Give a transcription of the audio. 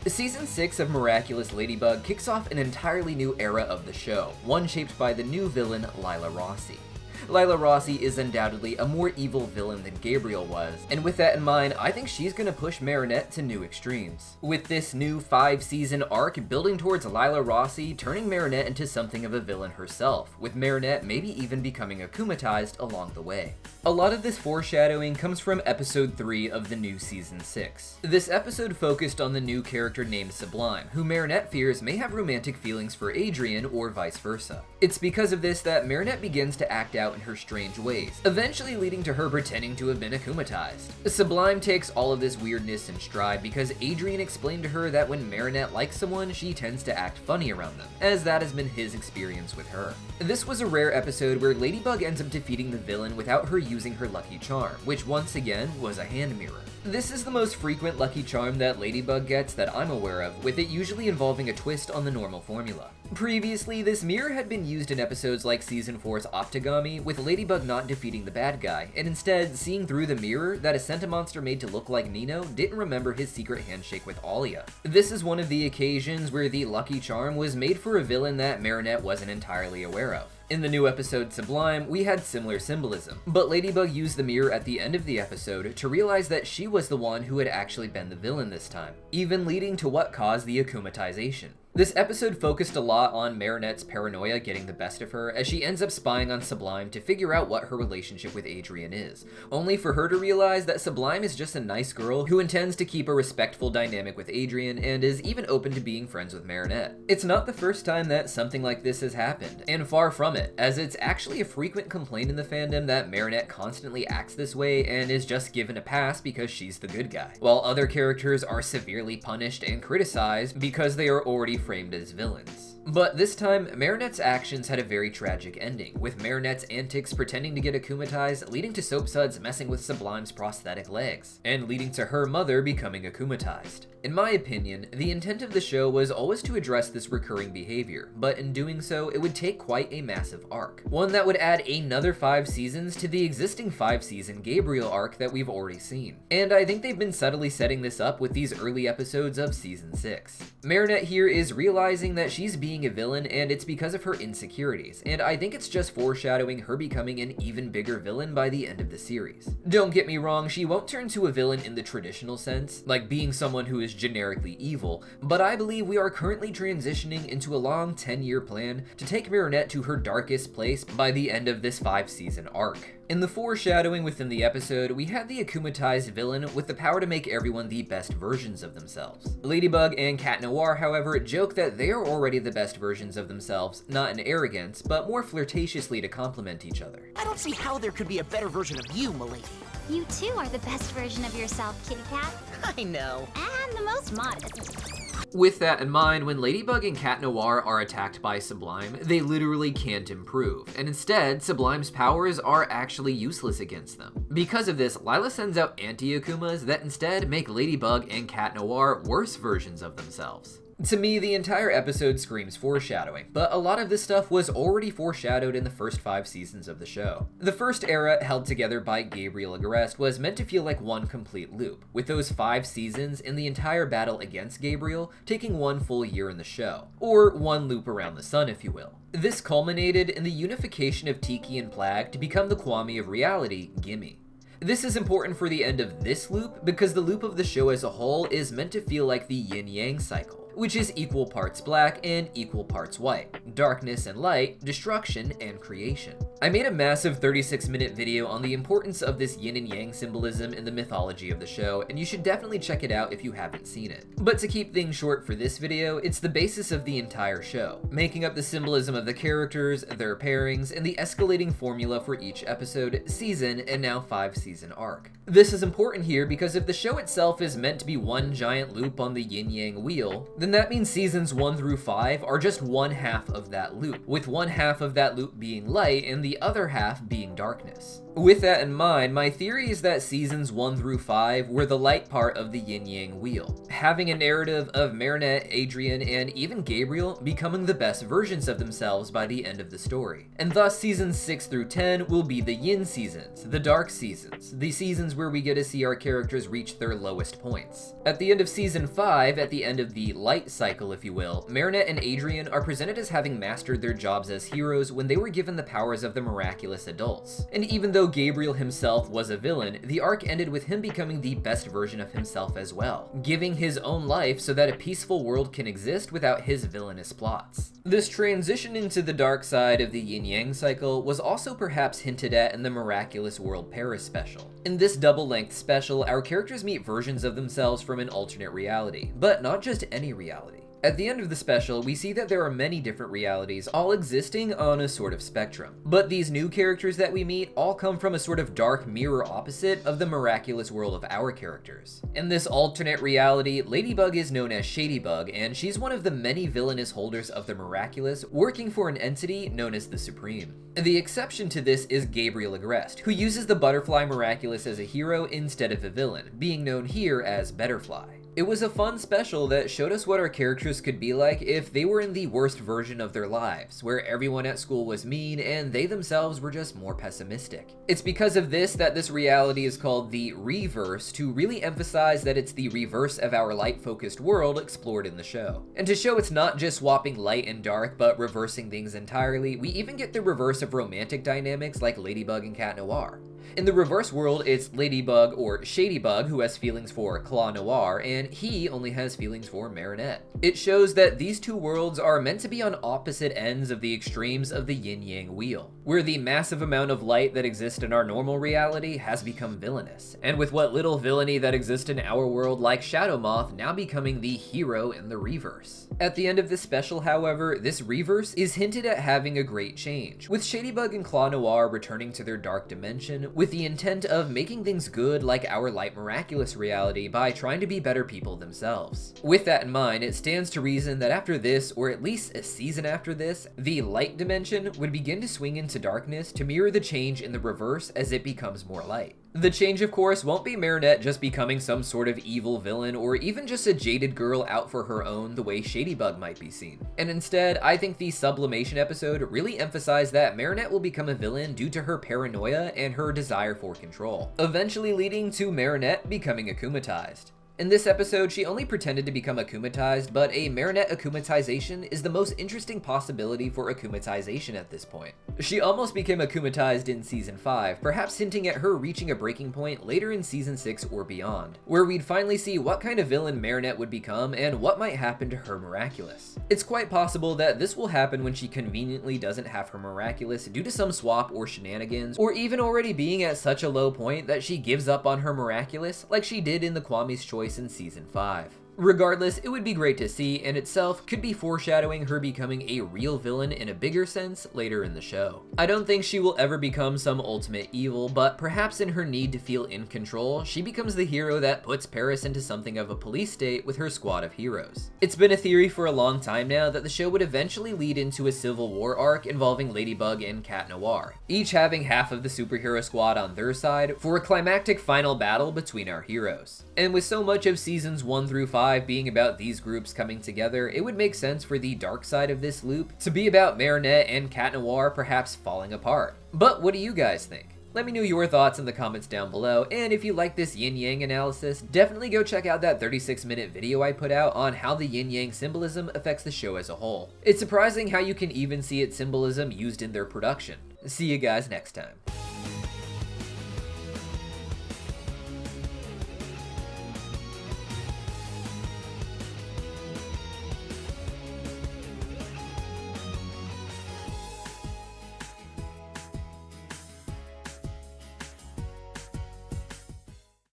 Season 6 of Miraculous Ladybug kicks off an entirely new era of the show, one shaped by the new villain Lila Rossi. Lila Rossi is undoubtedly a more evil villain than Gabriel was, and with that in mind, I think she's gonna push Marinette to new extremes. With this new 5-season arc building towards Lila Rossi turning Marinette into something of a villain herself, with Marinette maybe even becoming akumatized along the way. A lot of this foreshadowing comes from episode 3 of the new season 6. This episode focused on the new character named Sublime, who Marinette fears may have romantic feelings for Adrien or vice versa. It's because of this that Marinette begins to act out in her strange ways, eventually leading to her pretending to have been akumatized. Sublime takes all of this weirdness in stride because Adrien explained to her that when Marinette likes someone, she tends to act funny around them, as that has been his experience with her. This was a rare episode where Ladybug ends up defeating the villain without her using her lucky charm, which once again was a hand mirror. This is the most frequent lucky charm that Ladybug gets that I'm aware of, with it usually involving a twist on the normal formula. Previously, this mirror had been used in episodes like Season 4's Optigami, with Ladybug not defeating the bad guy, and instead seeing through the mirror that a Sentimonster made to look like Nino didn't remember his secret handshake with Alia. This is one of the occasions where the lucky charm was made for a villain that Marinette wasn't entirely aware of. In the new episode Sublime, we had similar symbolism, but Ladybug used the mirror at the end of the episode to realize that she was the one who had actually been the villain this time, even leading to what caused the akumatization. This episode focused a lot on Marinette's paranoia getting the best of her as she ends up spying on Sublime to figure out what her relationship with Adrien is, only for her to realize that Sublime is just a nice girl who intends to keep a respectful dynamic with Adrien and is even open to being friends with Marinette. It's not the first time that something like this has happened, and far from it, as it's actually a frequent complaint in the fandom that Marinette constantly acts this way and is just given a pass because she's the good guy, while other characters are severely punished and criticized because they are already framed as villains. But this time, Marinette's actions had a very tragic ending, with Marinette's antics pretending to get akumatized, leading to Soapsuds messing with Sublime's prosthetic legs, and leading to her mother becoming akumatized. In my opinion, the intent of the show was always to address this recurring behavior, but in doing so, it would take quite a massive arc. One that would add another 5 seasons to the existing 5-season Gabriel arc that we've already seen. And I think they've been subtly setting this up with these early episodes of season 6. Marinette here is realizing that she's being a villain and it's because of her insecurities, and I think it's just foreshadowing her becoming an even bigger villain by the end of the series. Don't get me wrong, she won't turn to a villain in the traditional sense, like being someone who is generically evil, but I believe we are currently transitioning into a long 10-year plan to take Marinette to her darkest place by the end of this 5-season arc. In the foreshadowing within the episode, we had the akumatized villain with the power to make everyone the best versions of themselves. Ladybug and Cat Noir, however, joke that they are already the best versions of themselves, not in arrogance, but more flirtatiously to complement each other. I don't see how there could be a better version of you, m'lady. You too are the best version of yourself, kitty cat. I know. And the most modest. With that in mind, when Ladybug and Cat Noir are attacked by Sublime, they literally can't improve, and instead, Sublime's powers are actually useless against them. Because of this, Lila sends out anti-Akumas that instead make Ladybug and Cat Noir worse versions of themselves. To me, the entire episode screams foreshadowing, but a lot of this stuff was already foreshadowed in the first 5 seasons of the show. The first era, held together by Gabriel Agreste, was meant to feel like one complete loop, with those 5 seasons and the entire battle against Gabriel taking one full year in the show, or one loop around the sun if you will. This culminated in the unification of Tiki and Plag to become the Kwami of reality, Gimme. This is important for the end of this loop because the loop of the show as a whole is meant to feel like the Yin-Yang cycle, which is equal parts black and equal parts white, darkness and light, destruction and creation. I made a massive 36-minute video on the importance of this yin and yang symbolism in the mythology of the show, and you should definitely check it out if you haven't seen it. But to keep things short for this video, it's the basis of the entire show, making up the symbolism of the characters, their pairings, and the escalating formula for each episode, season, and now 5-season arc. This is important here because if the show itself is meant to be one giant loop on the yin-yang wheel, then that means seasons 1 through 5 are just one half of that loop, with one half of that loop being light and the other half being darkness. With that in mind, my theory is that seasons 1 through 5 were the light part of the yin-yang wheel, having a narrative of Marinette, Adrien, and even Gabriel becoming the best versions of themselves by the end of the story. And thus seasons 6 through 10 will be the yin seasons, the dark seasons, the seasons where we get to see our characters reach their lowest points. At the end of season 5, at the end of the light cycle if you will, Marinette and Adrien are presented as having mastered their jobs as heroes when they were given the powers of the miraculous adults. And even though Gabriel himself was a villain, the arc ended with him becoming the best version of himself as well, giving his own life so that a peaceful world can exist without his villainous plots. This transition into the dark side of the yin-yang cycle was also perhaps hinted at in the Miraculous World Paris special. In this double-length special, our characters meet versions of themselves from an alternate reality, but not just any reality. At the end of the special, we see that there are many different realities, all existing on a sort of spectrum. But these new characters that we meet all come from a sort of dark mirror opposite of the miraculous world of our characters. In this alternate reality, Ladybug is known as Shadybug, and she's one of the many villainous holders of the miraculous, working for an entity known as the Supreme. The exception to this is Gabriel Agreste, who uses the Butterfly Miraculous as a hero instead of a villain, being known here as Betterfly. It was a fun special that showed us what our characters could be like if they were in the worst version of their lives, where everyone at school was mean and they themselves were just more pessimistic. It's because of this that this reality is called the Reverse, to really emphasize that it's the reverse of our light-focused world explored in the show. And to show it's not just swapping light and dark, but reversing things entirely, we even get the reverse of romantic dynamics like Ladybug and Cat Noir. In the reverse world, it's Ladybug or Shadybug who has feelings for Claw Noir, and he only has feelings for Marinette. It shows that these two worlds are meant to be on opposite ends of the extremes of the yin-yang wheel, where the massive amount of light that exists in our normal reality has become villainous, and with what little villainy that exists in our world like Shadow Moth now becoming the hero in the reverse. At the end of this special, however, this reverse is hinted at having a great change, with Shadybug and Claw Noir returning to their dark dimension, with the intent of making things good like our light miraculous reality by trying to be better people themselves. With that in mind, it stands to reason that after this, or at least a season after this, the light dimension would begin to swing into darkness to mirror the change in the reverse as it becomes more light. The change, of course, won't be Marinette just becoming some sort of evil villain or even just a jaded girl out for her own the way Shadybug might be seen. And instead, I think the Sublimation episode really emphasized that Marinette will become a villain due to her paranoia and her desire for control, eventually leading to Marinette becoming akumatized. In this episode, she only pretended to become akumatized, but a Marinette akumatization is the most interesting possibility for akumatization at this point. She almost became akumatized in season 5, perhaps hinting at her reaching a breaking point later in season 6 or beyond, where we'd finally see what kind of villain Marinette would become and what might happen to her Miraculous. It's quite possible that this will happen when she conveniently doesn't have her Miraculous due to some swap or shenanigans, or even already being at such a low point that she gives up on her Miraculous like she did in the Kwame's Choice in season 5. Regardless, it would be great to see, and itself could be foreshadowing her becoming a real villain in a bigger sense later in the show. I don't think she will ever become some ultimate evil, but perhaps in her need to feel in control, she becomes the hero that puts Paris into something of a police state with her squad of heroes. It's been a theory for a long time now that the show would eventually lead into a Civil War arc involving Ladybug and Cat Noir, each having half of the superhero squad on their side for a climactic final battle between our heroes. And with so much of seasons 1 through 5 being about these groups coming together, it would make sense for the dark side of this loop to be about Marinette and Cat Noir perhaps falling apart. But what do you guys think? Let me know your thoughts in the comments down below, and if you like this yin-yang analysis, definitely go check out that 36-minute video I put out on how the yin-yang symbolism affects the show as a whole. It's surprising how you can even see its symbolism used in their production. See you guys next time.